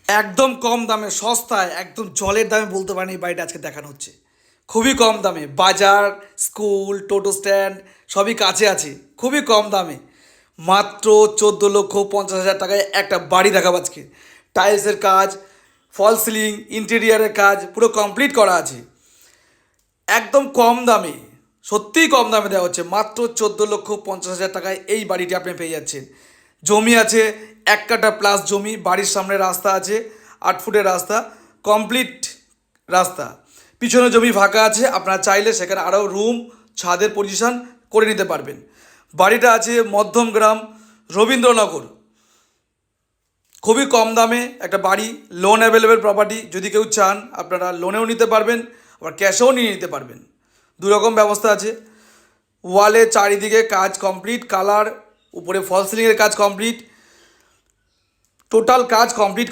একদম কম দামে সস্তায় একদম জলের দামে বলতে পারেন এই বাড়িটা আজকে দেখানো হচ্ছে। খুবই কম দামে বাজার, স্কুল, টোটো স্ট্যান্ড সবই কাছে আছে। খুবই কম দামে মাত্র 14,50,000 টাকায় একটা বাড়ি দেখাবো আজকে। টাইলসের কাজ, ফল সিলিং, ইন্টেরিয়ারের কাজ পুরো কমপ্লিট করা আছে। একদম কম দামে, সত্যিই কম দামে দেওয়া হচ্ছে। মাত্র 14,50,000 টাকায় এই বাড়িটি আপনি পেয়ে যাচ্ছেন। জমি আছে 1 কাঠা প্লাস জমি, বাড়ির সামনে রাস্তা আছে 8 ফুটের রাস্তা, কমপ্লিট রাস্তা। পিছনে জমি ফাঁকা আছে, আপনারা চাইলে সেখানে আরও রুম, ছাদের পজিশন করে নিতে পারবেন। বাড়িটা আছে মধ্যমগ্রাম, রবীন্দ্রনগর। খুবই কম দামে একটা বাড়ি, লোন অ্যাভেলেবেল প্রপার্টি। যদি কেউ চান আপনারা লোনেও নিতে পারবেন, আবার ক্যাশেও নিয়ে নিতে পারবেন। দুরকম ব্যবস্থা আছে। ওয়ালে চারিদিকে কাজ কমপ্লিট, কালার, উপরে ফল সিলিংয়ের কাজ কমপ্লিট, টোটাল কাজ কমপ্লিট।